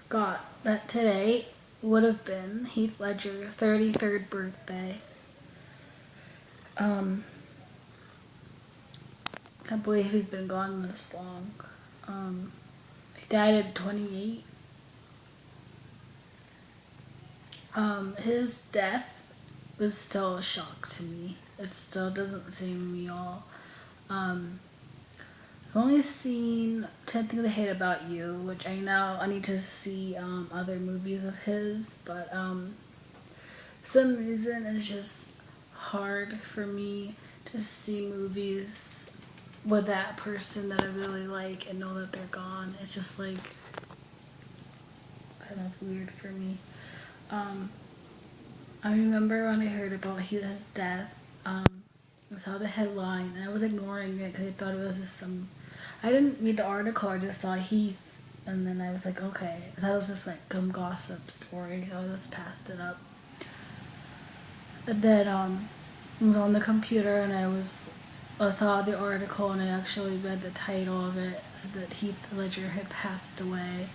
forgot that today would have been Heath Ledger's 33rd birthday. Um, can't believe he's been gone this long. He died at 28. His death was still a shock to me. It still doesn't seem real. I've only seen 10 Things I Hate About You, which I know I need to see other movies of his, but some reason it's just hard for me to see movies with that person that I really like and know that they're gone. It's just like kind of weird for me. I remember when I heard about his death, I saw the headline and I was ignoring it because I thought it was just some. I didn't read the article, I just saw Heath, and then I was like, okay. That was just like some gossip story, so I just passed it up. And then I was on the computer and I saw the article and I actually read the title of it, so that Heath Ledger had passed away,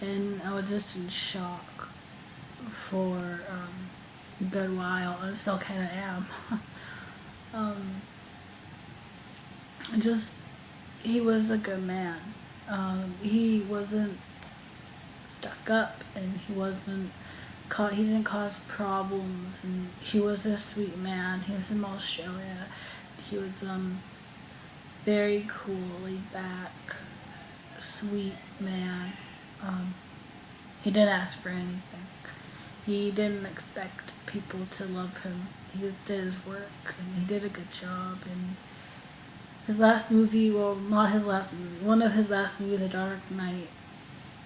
and I was just in shock for a good while. I still kind of am. Just he was a good man. He wasn't stuck up, and he didn't cause problems, and he was a sweet man. He was from Australia. He was very cool, laid back, sweet man. He didn't ask for anything. He didn't expect people to love him. He just did his work, and he did a good job. And his last movie, well, not his last movie, one of his last movies, The Dark Knight,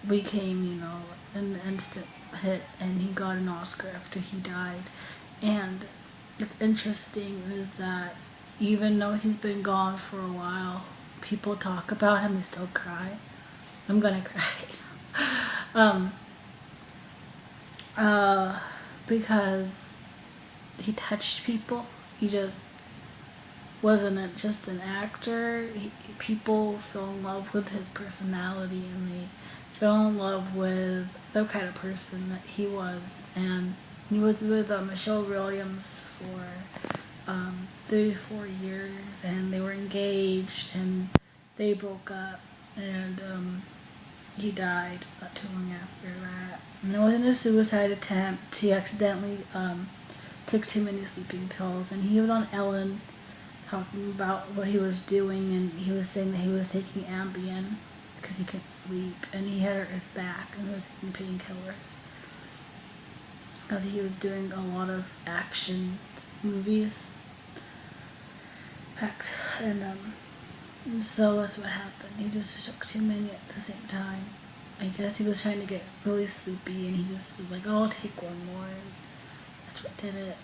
became, an instant hit, and he got an Oscar after he died. And what's interesting is that even though he's been gone for a while, people talk about him and still cry. I'm gonna cry. Because he touched people. He just wasn't just an actor. People fell in love with his personality, and they fell in love with the kind of person that he was. And he was with Michelle Williams for 34 years, and they were engaged, and they broke up, and he died not too long after that. And it wasn't a suicide attempt. He accidentally took too many sleeping pills, and he was on Ellen talking about what he was doing, and he was saying that he was taking Ambien because he couldn't sleep, and he hurt his back, and he was taking painkillers because he was doing a lot of action movies. And so that's what happened. He just took too many at the same time. I guess he was trying to get really sleepy, and he just was like, "Oh, I'll take one more." And that's what did it.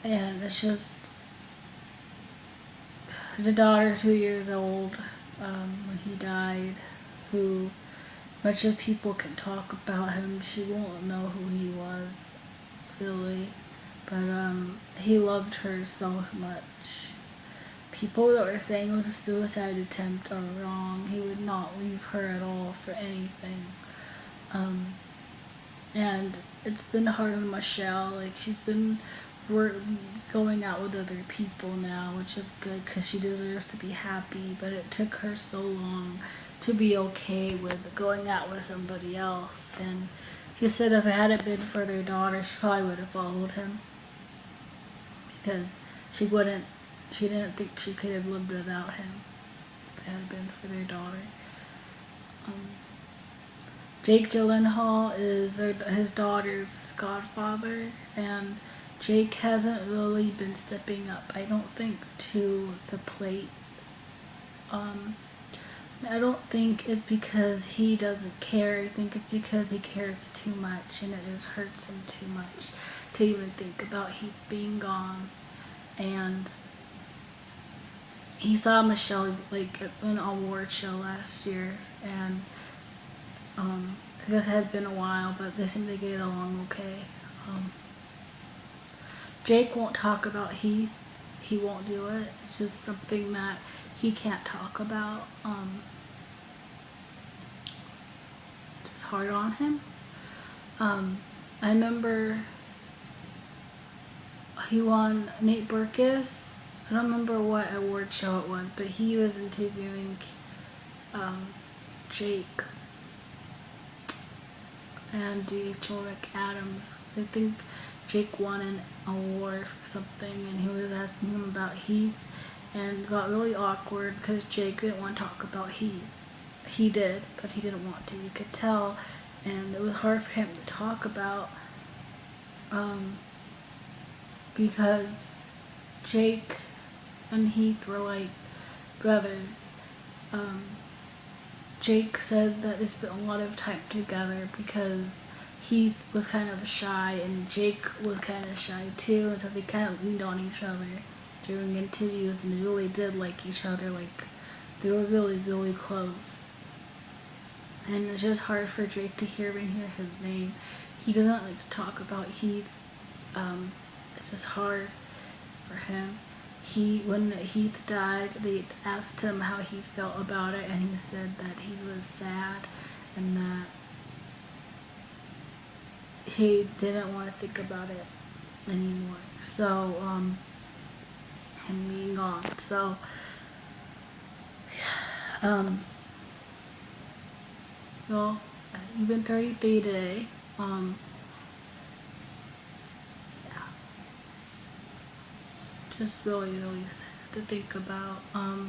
And it's just the daughter, 2 years old, when he died, who much as people can talk about him, she won't know who he was, really. But he loved her so much. People that were saying it was a suicide attempt are wrong. He would not leave her at all for anything. And it's been hard on Michelle. Like, she's been going out with other people now, which is good because she deserves to be happy. But it took her so long to be okay with going out with somebody else. And she said if it hadn't been for their daughter, she probably would have followed him, because she didn't think she could have lived without him if it had been for their daughter. Jake Gyllenhaal is his daughter's godfather, and Jake hasn't really been stepping up, I don't think, to the plate. I don't think it's because he doesn't care. I think it's because he cares too much, and it just hurts him too much to even think about Heath being gone. And he saw Michelle like at an award show last year, and I guess it had been a while, but they seem to get along okay. Jake won't talk about Heath. He won't do it. It's just something that he can't talk about. hard on him. I remember he won Nate Berkus. I don't remember what award show it was, but he was interviewing Jake and D.H. Adams. I think Jake won an award for something, and he was asking him about Heath, and it got really awkward because Jake didn't want to talk about Heath. He did, but he didn't want to. You could tell, and it was hard for him to talk about because Jake and Heath were like brothers. Jake said that they spent a lot of time together because Heath was kind of shy and Jake was kind of shy too, and so they kind of leaned on each other during interviews, and they really did like each other. Like, they were really, really close. And it's just hard for Jake to hear his name. He doesn't like to talk about Heath. It's just hard for him. When Heath died, they asked him how he felt about it, and he said that he was sad and that he didn't want to think about it anymore. So, him being gone. So, well, you've been 33 today. Just really, really sad to think about. I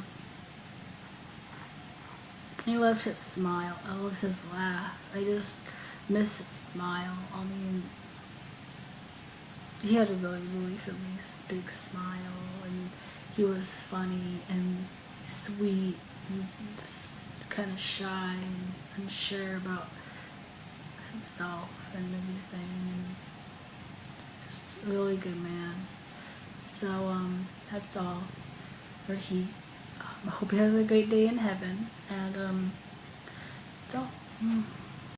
loved his smile. I loved his laugh. I just miss his smile. I mean, he had a really, really, really big smile, and he was funny and sweet and just kind of shy and unsure about himself and everything, and just a really good man. So, that's all for Heath. I hope he has a great day in heaven, and, that's all.